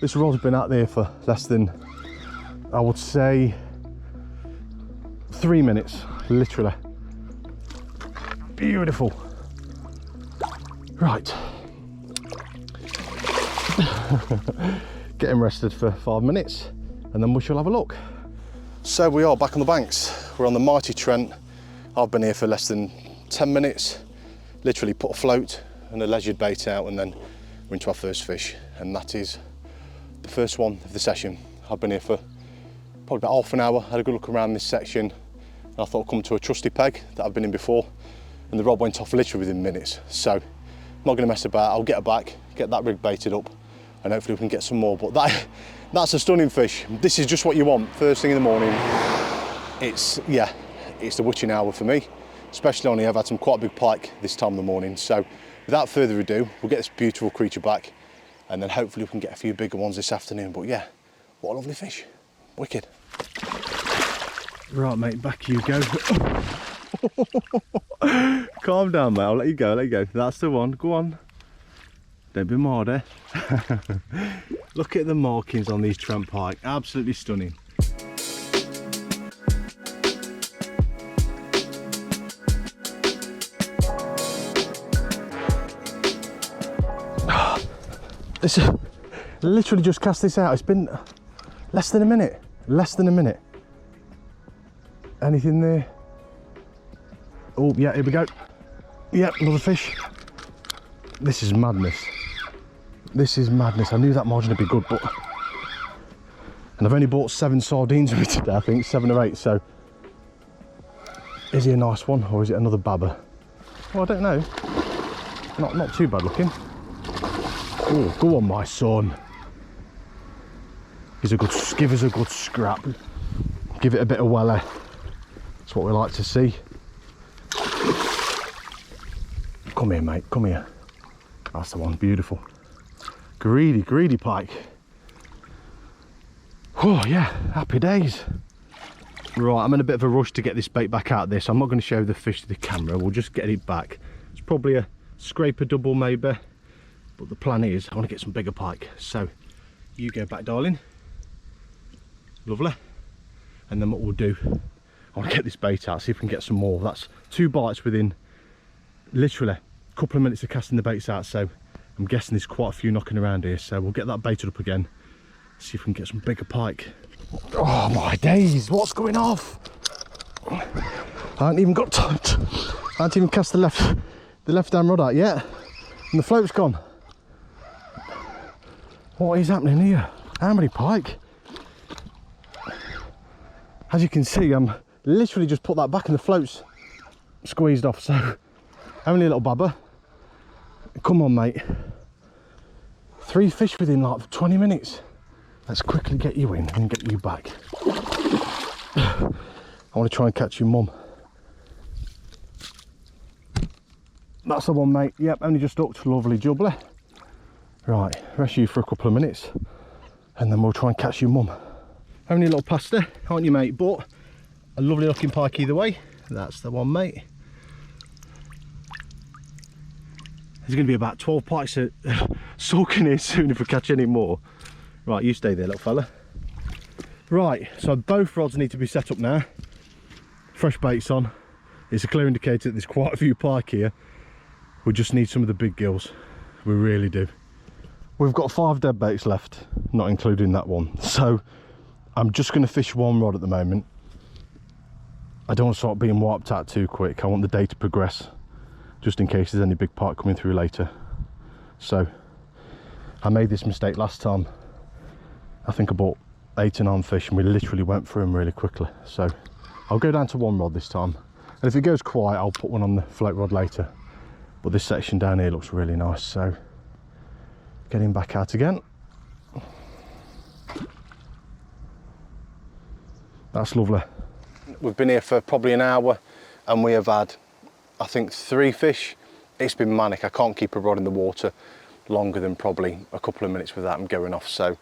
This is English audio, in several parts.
This rod's been out there for less than, I would say, 3 minutes, literally. Beautiful. Right. Getting rested for 5 minutes and then we shall have a look. So we are back on the banks. We're on the mighty Trent. I've been here for less than 10 minutes. Literally put a float and a leisured bait out and then we're into our first fish. And that is the first one of the session. I've been here for probably about half an hour, had a good look around this section. And I thought I'd come to a trusty peg that I've been in before. And the rod went off literally within minutes. So I'm not gonna mess about, I'll get her back, get that rig baited up, and hopefully we can get some more. But that's a stunning fish. This is just what you want, first thing in the morning. It's the witching hour for me, especially only I've had some quite big pike this time of the morning. So without further ado, we'll get this beautiful creature back, and then hopefully we can get a few bigger ones this afternoon. But yeah, what a lovely fish, wicked. Right mate, back you go. Calm down mate, I'll let you go, That's the one, go on. Don't be mardy. Look at the markings on these Trent pike, absolutely stunning. This literally just cast this out. It's been less than a minute. Anything there? Oh yeah, here we go. Yep, another fish. This is madness. I knew that margin would be good, but and I've only bought 7 sardines with me today, I think 7 or 8. So is he a nice one or is it another babber? Well, I don't know. Not too bad looking. Oh, go on my son. Give us a good scrap. Give it a bit of welly. That's what we like to see. Come here mate, come here. That's the one, beautiful. Greedy pike. Oh yeah, happy days. Right, I'm in a bit of a rush to get this bait back out there, so I'm not going to show the fish to the camera, we'll just get it back. It's probably a scraper double maybe, but the plan is I want to get some bigger pike. So you go back darling. Lovely. And then what we'll do, I want to get this bait out, see if we can get some more. That's 2 bites within literally a couple of minutes of casting the baits out, so I'm guessing there's quite a few knocking around here. So we'll get that baited up again, see if we can get some bigger pike. Oh my days, what's going off? I haven't even got time to, I haven't even cast the left hand rod out yet and the float's gone. What is happening here? How many pike? As you can see, I'm literally just put that back and the float's squeezed off, so only a little babber. Come on mate. 3 fish within like 20 minutes. Let's quickly get you in and get you back. I want to try and catch your mum. That's the one mate. Yep, only just hooked, lovely jubbly. Right, rest you for a couple of minutes and then we'll try and catch your mum. Only a little pasta, aren't you mate? But a lovely looking pike either way. That's the one mate. There's going to be about 12 pikes sulking here soon if we catch any more. Right, you stay there little fella. Right, so both rods need to be set up now. Fresh baits on. It's a clear indicator that there's quite a few pike here. We just need some of the big gills. We really do. We've got 5 dead baits left, not including that one. So I'm just going to fish 1 rod at the moment. I don't want to start being wiped out too quick. I want the day to progress, just in case there's any big pike coming through later. So I made this mistake last time. I think I bought 8 or 9 fish and we literally went through them really quickly. So I'll go down to 1 rod this time. And if it goes quiet, I'll put one on the float rod later. But this section down here looks really nice. So getting back out again. That's lovely. We've been here for probably an hour and we have had, I think, 3 fish. It's been manic. I can't keep a rod in the water longer than probably a couple of minutes without them going off. So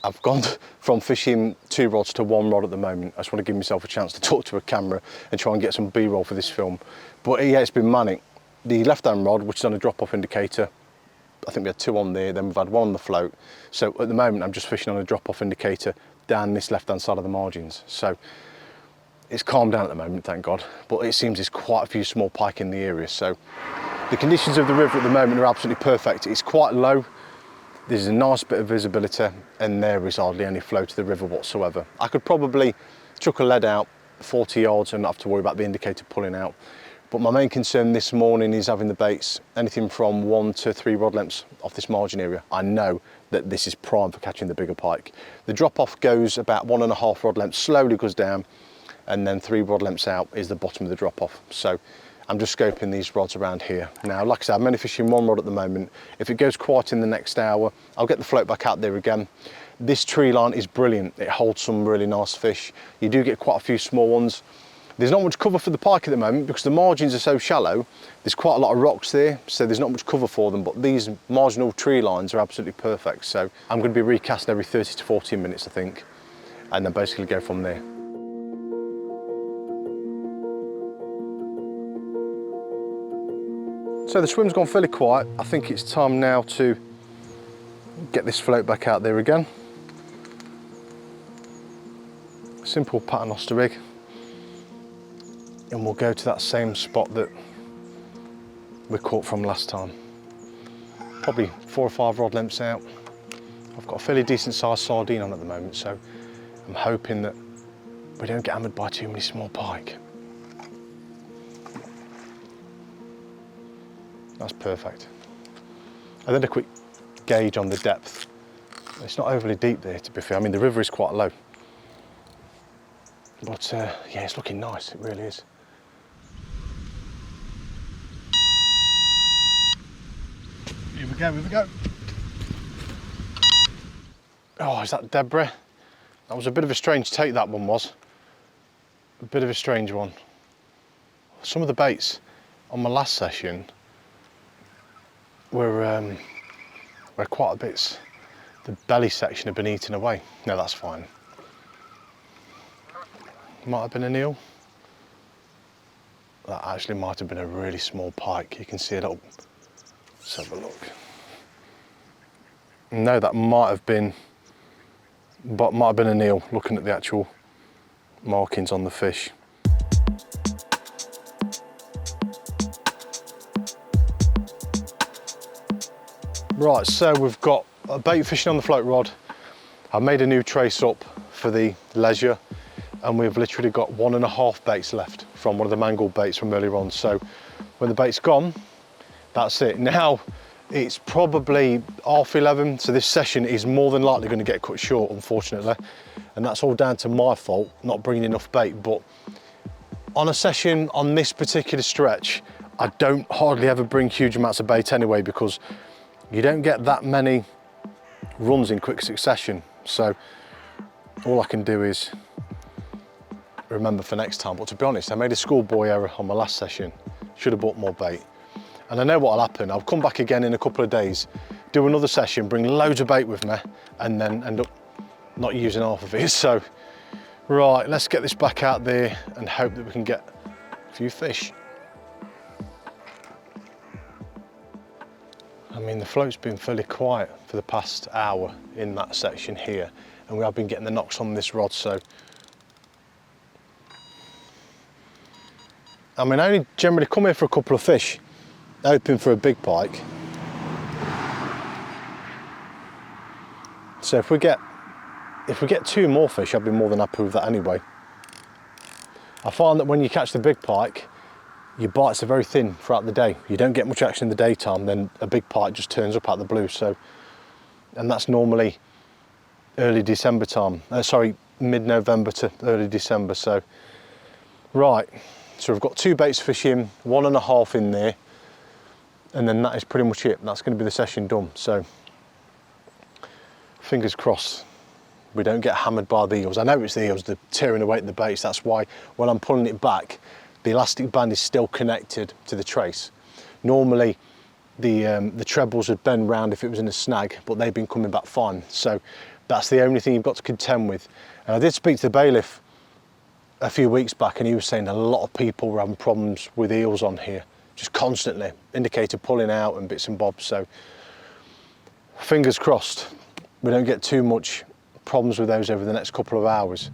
I've gone from fishing 2 rods to 1 rod at the moment. I just want to give myself a chance to talk to a camera and try and get some B-roll for this film. But yeah, it's been manic. The left-hand rod, which is on a drop-off indicator, I think we had 2 on there, then we've had 1 on the float. So at the moment I'm just fishing on a drop-off indicator down this left-hand side of the margins. So it's calmed down at the moment, thank God, but it seems there's quite a few small pike in the area. So the conditions of the river at the moment are absolutely perfect. It's quite low, there's a nice bit of visibility, and there is hardly any flow to the river whatsoever. I could probably chuck a lead out 40 yards and not have to worry about the indicator pulling out. But my main concern this morning is having the baits anything from 1 to 3 rod lengths off this margin area. I know that this is prime for catching the bigger pike. The drop off goes about 1.5 rod lengths, slowly goes down, and then 3 rod lengths out is the bottom of the drop off. So I'm just scoping these rods around here. Now, like I said, I'm only fishing 1 rod at the moment. If it goes quiet in the next hour, I'll get the float back out there again. This tree line is brilliant. It holds some really nice fish. You do get quite a few small ones. There's not much cover for the pike at the moment because the margins are so shallow. There's quite a lot of rocks there, so there's not much cover for them, but these marginal tree lines are absolutely perfect. So I'm going to be recasting every 30 to 40 minutes, I think, and then basically go from there. So the swim's gone fairly quiet. I think it's time now to get this float back out there again. Simple paternoster rig. And we'll go to that same spot that we caught from last time. Probably 4 or 5 rod lengths out. I've got a fairly decent sized sardine on at the moment, so I'm hoping that we don't get hammered by too many small pike. That's perfect. I did a quick gauge on the depth. It's not overly deep there, to be fair. I mean, the river is quite low. But yeah, it's looking nice, it really is. Here we go, here we go. Oh, is that debris? That was a bit of a strange take, that one was. A bit of a strange one. Some of the baits on my last session were quite a bit, the belly section had been eaten away. No, that's fine. Might have been an eel. That actually might have been a really small pike. You can see it up. Let's have a look. No, that might have been an eel, looking at the actual markings on the fish. Right, so we've got a bait fishing on the float rod. I've made a new trace up for the leisure, and we've literally got 1.5 baits left from one of the mangled baits from earlier on. So when the bait's gone, that's it. Now it's probably 11:30, so this session is more than likely going to get cut short, unfortunately, and that's all down to my fault, not bringing enough bait. But on a session on this particular stretch, I don't hardly ever bring huge amounts of bait anyway, because you don't get that many runs in quick succession. So all I can do is remember for next time. But to be honest, I made a schoolboy error on my last session. Should have bought more bait. And I know what'll happen. I'll come back again in a couple of days, do another session, bring loads of bait with me, and then end up not using half of it. So, right, let's get this back out there and hope that we can get a few fish. I mean, the float's been fairly quiet for the past hour in that section here, and we have been getting the knocks on this rod, so. I mean, I only generally come here for a couple of fish, hoping for a big pike. So if we get 2 more fish, I'd be more than happy with that anyway. I find that when you catch the big pike, your bites are very thin throughout the day. You don't get much action in the daytime, then a big pike just turns up out of the blue. So, and that's normally early December time. Sorry, mid-November to early December. So, right. So we've got 2 baits to fish in, 1.5 in there, and then that is pretty much it. That's going to be the session done. So, fingers crossed we don't get hammered by the eels. I know it's the eels, they're tearing away at the baits. That's why when I'm pulling it back, the elastic band is still connected to the trace. Normally, the trebles would bend round if it was in a snag, but they've been coming back fine. So that's the only thing you've got to contend with. And I did speak to the bailiff a few weeks back, and he was saying a lot of people were having problems with eels on here, just constantly, indicator pulling out and bits and bobs. So fingers crossed we don't get too much problems with those over the next couple of hours.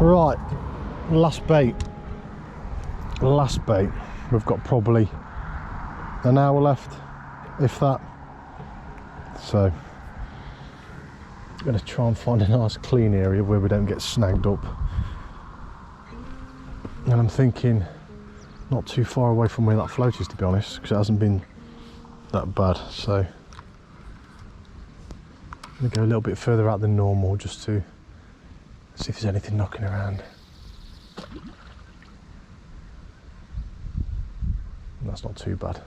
Right, last bait. We've got probably an hour left, if that. So I'm going to try and find a nice clean area where we don't get snagged up. And I'm thinking not too far away from where that float is, to be honest, because it hasn't been that bad. So I'm going to go a little bit further out than normal just to see if there's anything knocking around. That's not too bad.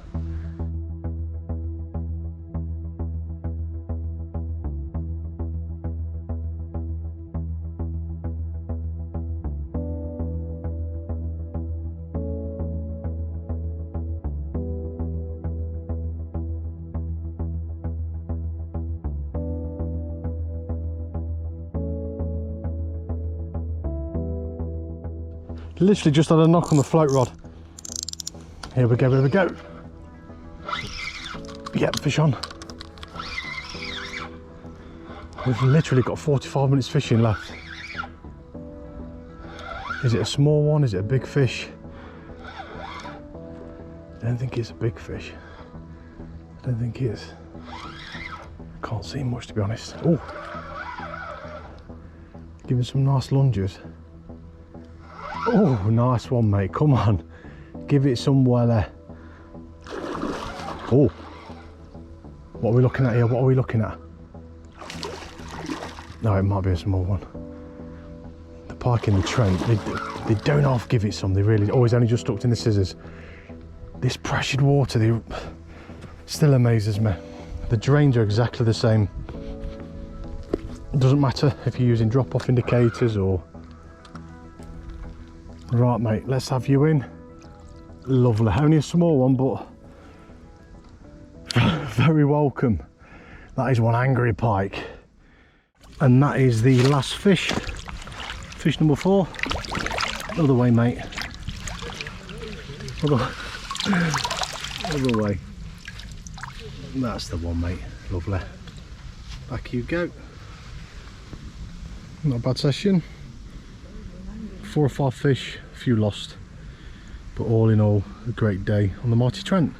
Literally just had a knock on the float rod. Here we go, here we go. Yep, fish on. We've literally got 45 minutes fishing left. Is it a small one? Is it a big fish? I don't think it's a big fish. I don't think it is. Can't see much, to be honest. Oh, giving some nice lunges. Oh, nice one, mate. Come on, give it some weather. Oh, what are we looking at here? What are we looking at? No, it might be a small one. The Pike and the Trent, they don't half give it some. They really always only just hooked in the scissors. This pressured water, they still amazes me. The drains are exactly the same. It doesn't matter if you're using drop-off indicators or. Right, mate, let's have you in. Lovely. Only a small one, but very welcome. That is one angry pike. And that is the last fish. Fish number 4. Other way, mate. Other way. That's the one, mate. Lovely. Back you go. Not a bad session. 4 or 5 fish, a few lost, but all in all a great day on the Mighty Trent.